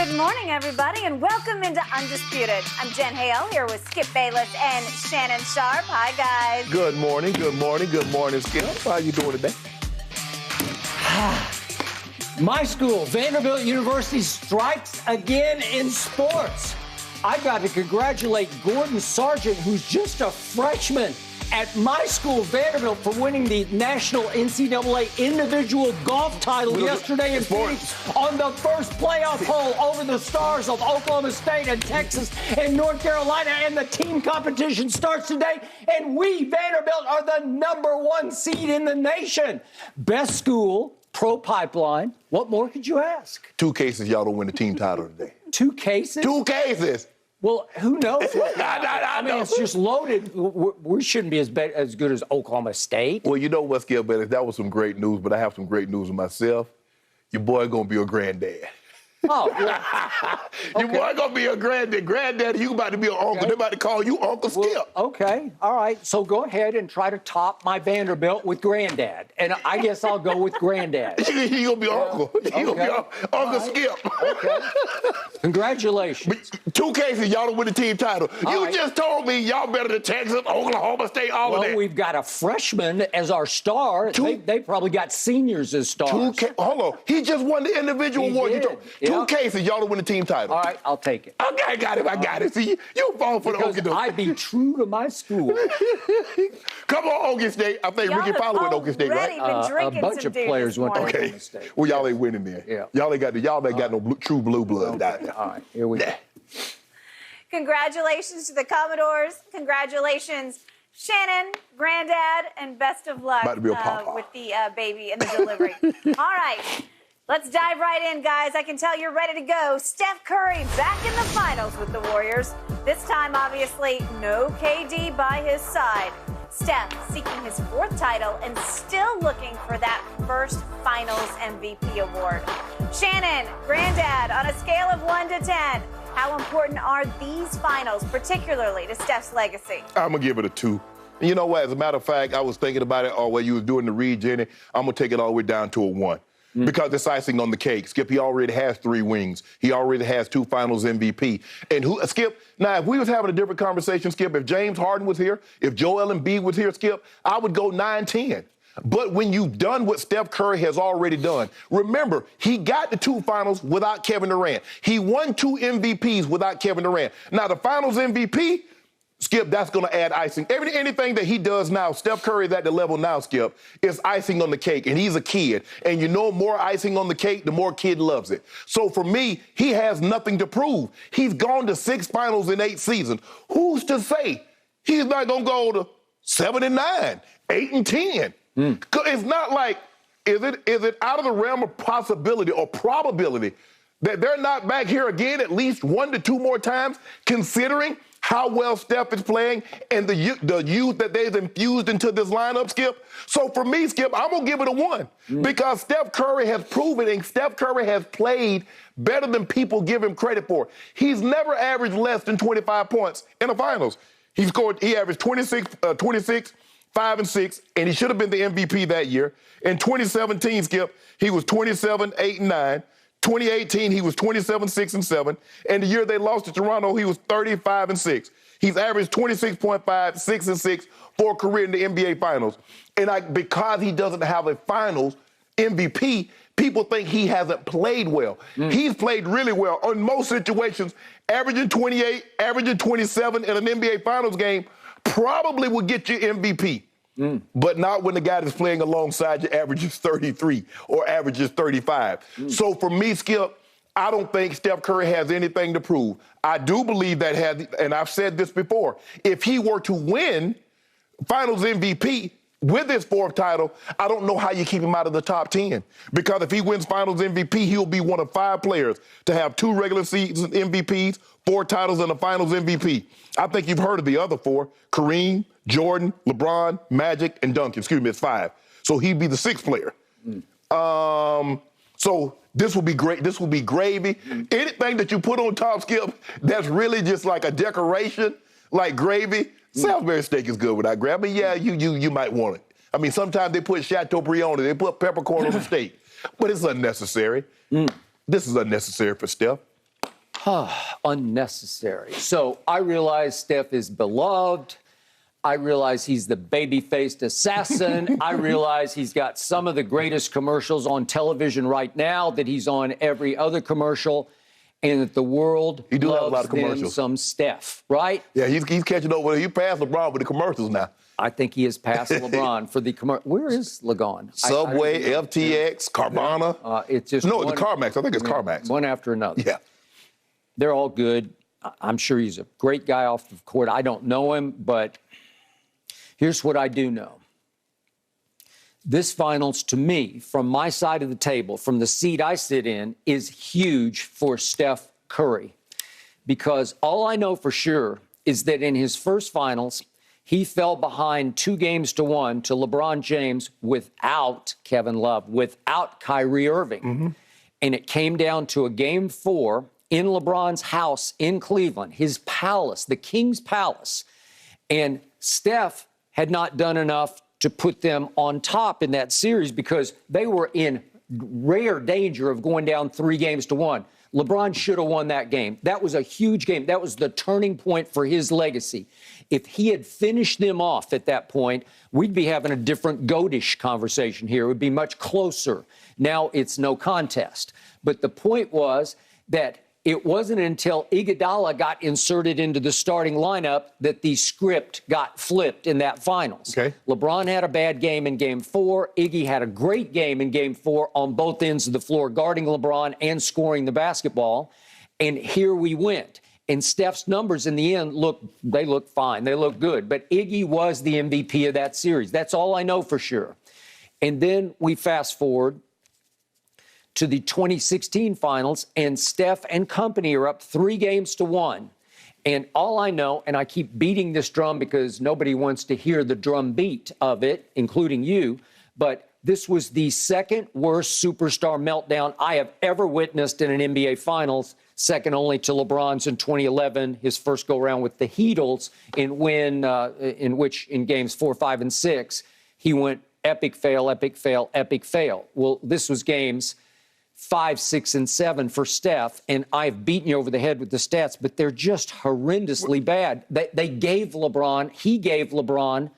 Good morning, everybody, and welcome into Undisputed. I'm Jen Hale here with Skip Bayless and Shannon Sharp. Hi, guys. Good morning, Skip. How you doing today? My school, Vanderbilt University, strikes again in sports. I've got to congratulate Gordon Sargent, who's just a freshman at my school, Vanderbilt, for winning the national NCAA individual golf title yesterday in Phoenix on the first playoff hole over the stars of Oklahoma State and Texas and North Carolina. And the team competition starts today. And we, Vanderbilt, are the #1 seed in the nation. Best school, pro pipeline. What more could you ask? 2 cases y'all don't win the team title today. 2 cases? 2 cases. Well, who knows? I mean, it's just loaded. We shouldn't be as good as Oklahoma State. Well, you know what, Skip Bayless? That was some great news, but I have some great news myself. Your boy gonna be a granddad. Oh, yeah. Your boy gonna be a granddad. Granddaddy, you about to be an uncle. Okay. They about to call you Uncle Skip. Okay, all right. So go ahead and try to top my Vanderbilt with granddad. And I guess I'll go with granddad. He gonna be uncle. He gonna be Uncle Skip. Okay. Congratulations. 2 cases, y'all don't win the team title. You right. just told me y'all better than Texas, Oklahoma State, all of that. Well, we've got a freshman as our star. They probably got seniors as stars. Hold on. He just won the individual award. Did. Two cases, y'all don't win the team title. All right, I'll take it. Okay, I got it. See, you fall for because the Okie I be true to my school. Come on, Okie State. I think Ricky Fowler went Okie State, right? Been drinking a bunch of players went to Oklahoma State. Well, y'all ain't winning there. Yeah. Y'all ain't got no true blue blood down there. All right, here we go. Congratulations to the Commodores. Congratulations, Shannon, Granddad, and best of luck About to be a papa. with the baby and the delivery. All right, let's dive right in, guys. I can tell you're ready to go. Steph Curry back in the finals with the Warriors. This time, obviously, no KD by his side. Steph seeking his 4th title and still looking for that first finals MVP award. Shannon, Granddad, on a scale of 1 to 10, how important are these finals, particularly to Steph's legacy? I'm going to give it a 2. And you know what? As a matter of fact, I was thinking about it while you was doing the read, Jenny. I'm going to take it all the way down to a 1. Because it's icing on the cake. Skip, he already has 3 wings. He already has 2 finals MVP. And Skip, now, if we was having a different conversation, Skip, if James Harden was here, if Joel Embiid was here, Skip, I would go 9-10. But when you've done what Steph Curry has already done, remember, he got the 2 finals without Kevin Durant. He won 2 MVPs without Kevin Durant. Now, the finals MVP, Skip, that's going to add icing. Anything that he does now, Steph Curry is at the level now, Skip, is icing on the cake, and he's a kid. And you know, more icing on the cake, the more kid loves it. So for me, he has nothing to prove. He's gone to 6 finals in 8 seasons. Who's to say he's not going to go to 7-9, 8-10? It's not like, is it out of the realm of possibility or probability that they're not back here again at least 1 to 2 more times, considering how well Steph is playing and the youth that they've infused into this lineup, Skip? So for me, Skip, I'm going to give it a 1 because Steph Curry has proven and Steph Curry has played better than people give him credit for. He's never averaged less than 25 points in the finals. He averaged 26, 5 and 6, and he should have been the MVP that year. In 2017, Skip, he was 27, 8 and 9. 2018, he was 27, 6 and 7. And the year they lost to Toronto, he was 35 and 6. He's averaged 26.5, 6 and 6 for a career in the NBA Finals. And because he doesn't have a Finals MVP, people think he hasn't played well. He's played really well. In most situations, averaging 28, averaging 27 in an NBA Finals game probably will get you MVP. But not when the guy that's playing alongside you averages 33 or averages 35. So for me, Skip, I don't think Steph Curry has anything to prove. I do believe that and I've said this before, if he were to win Finals MVP with his 4th title, I don't know how you keep him out of the top 10. Because if he wins Finals MVP, he'll be one of 5 players to have 2 regular season MVPs, 4 titles, and a Finals MVP. I think you've heard of the other 4, Kareem, Jordan, LeBron, Magic, and Duncan. Excuse me, it's 5. So he'd be the 6th player. So this will be great. This will be gravy. Anything that you put on top, Skip, that's really just like a decoration, like gravy. Salisbury steak is good without gravy. Yeah, you might want it. I mean, sometimes they put Chateaubriand, they put peppercorn on the steak. But it's unnecessary. This is unnecessary for Steph. Unnecessary. So I realize Steph is beloved. I realize he's the baby-faced assassin. I realize he's got some of the greatest commercials on television right now, that he's on every other commercial, and that the world He do have a loves lot of them commercials. some Steph, right? Yeah, he's catching over. He passed LeBron with the commercials now. I think he has passed LeBron for the commercial. Where is Lagon? Subway, FTX, Carvana. It's just No, the CarMax. I think it's CarMax. One after another. Yeah. They're all good. I'm sure he's a great guy off the court. I don't know him, but here's what I do know. This finals, to me, from my side of the table, from the seat I sit in, is huge for Steph Curry. Because all I know for sure is that in his first finals, he fell behind 2-1 to LeBron James without Kevin Love, without Kyrie Irving. Mm-hmm. And it came down to a Game 4 in LeBron's house in Cleveland, his palace, the King's Palace. And Steph had not done enough to put them on top in that series because they were in rare danger of going down 3-1. LeBron should have won that game. That was a huge game. That was the turning point for his legacy. If he had finished them off at that point, we'd be having a different goatish conversation here. It would be much closer. Now it's no contest. But the point was that it wasn't until Iguodala got inserted into the starting lineup that the script got flipped in that finals. Okay. LeBron had a bad game in Game 4. Iggy had a great game in Game 4 on both ends of the floor, guarding LeBron and scoring the basketball. And here we went. And Steph's numbers in the end look fine. They look good. But Iggy was the MVP of that series. That's all I know for sure. And then we fast forward to the 2016 finals, and Steph and company are up 3-1. And all I know, and I keep beating this drum because nobody wants to hear the drum beat of it, including you, but this was the second worst superstar meltdown I have ever witnessed in an NBA Finals, second only to LeBron's in 2011, his first go-around with the Heatles, in which in games 4, 5, and 6, he went epic fail, epic fail, epic fail. Well, this was games 5, 6, and 7 for Steph, and I've beaten you over the head with the stats, but they're just horrendously bad. He gave LeBron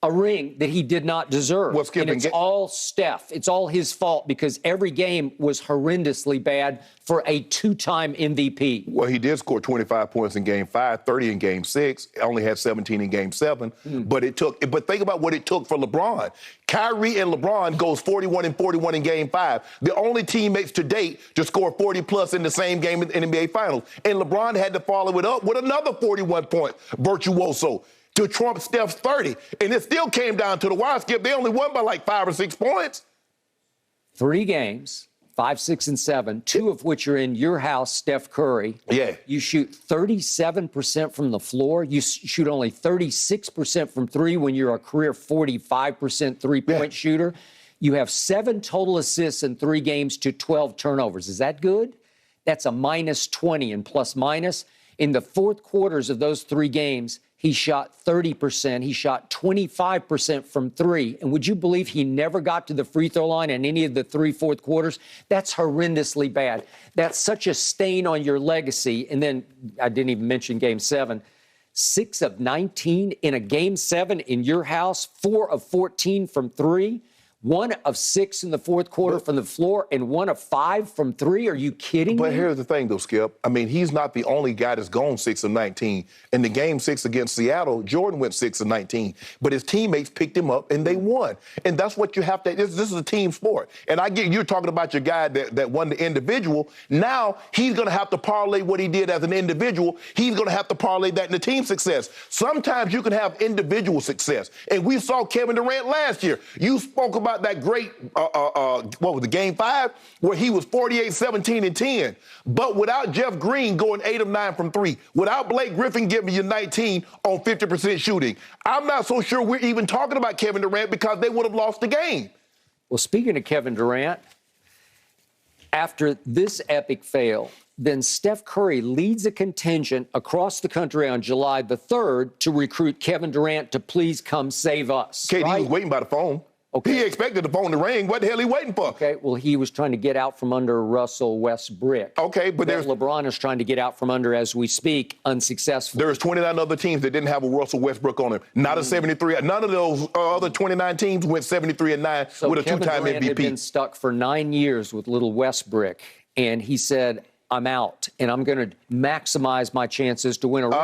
a ring that he did not deserve. Well, Skip, and it's all Steph. It's all his fault because every game was horrendously bad for a 2-time MVP. Well, he did score 25 points in Game 5, 30 in Game 6, only had 17 in Game 7. But think about what it took for LeBron. Kyrie and LeBron goes 41 and 41 in Game 5. The only teammates to date to score 40-plus in the same game in the NBA Finals. And LeBron had to follow it up with another 41-point virtuoso to trump Steph's 30. And it still came down to the wire, Skip. They only won by like 5 or 6 points. 3 games, 5, 6, and 7, 2 of which are in your house, Steph Curry. Yeah. You shoot 37% from the floor. You shoot only 36% from 3 when you're a career 45% three-point shooter. You have 7 total assists in 3 games to 12 turnovers. Is that good? That's a -20 in plus-minus. In the fourth quarters of those 3 games, he shot 30%. He shot 25% from 3. And would you believe he never got to the free throw line in any of the 3 fourth quarters? That's horrendously bad. That's such a stain on your legacy. And then I didn't even mention Game 7. 6 of 19 in a Game 7 in your house, 4 of 14 from 3. 1 of 6 in the fourth quarter from the floor, and 1 of 5 from 3. Are you kidding me? But here's the thing, though, Skip. I mean, he's not the only guy that's gone 6 of 19. In the Game 6 against Seattle, Jordan went 6 of 19. But his teammates picked him up, and they won. And that's what you have to – this is a team sport. And I get you're talking about your guy that won the individual. Now he's going to have to parlay what he did as an individual. He's going to have to parlay that into team success. Sometimes you can have individual success. And we saw Kevin Durant last year. You spoke about that great, what was it, Game 5, where he was 48, 17, and 10. But without Jeff Green going 8 of 9 from 3, without Blake Griffin giving you 19 on 50% shooting, I'm not so sure we're even talking about Kevin Durant because they would have lost the game. Well, speaking of Kevin Durant, after this epic fail, then Steph Curry leads a contingent across the country on July the 3rd to recruit Kevin Durant to please come save us. KD right? was waiting by the phone. Okay. He expected to phone the ring. What the hell he waiting for? Okay, well, he was trying to get out from under Russell Westbrook. Okay, but that LeBron is trying to get out from under as we speak, unsuccessfully. There's 29 other teams that didn't have a Russell Westbrook on him. Not a 73. None of those other 29 teams went 73-9 so with a Kevin two-time Durant MVP. had been stuck for 9 years with little Westbrook, and he said, I'm out, and I'm going to maximize my chances to win a ring.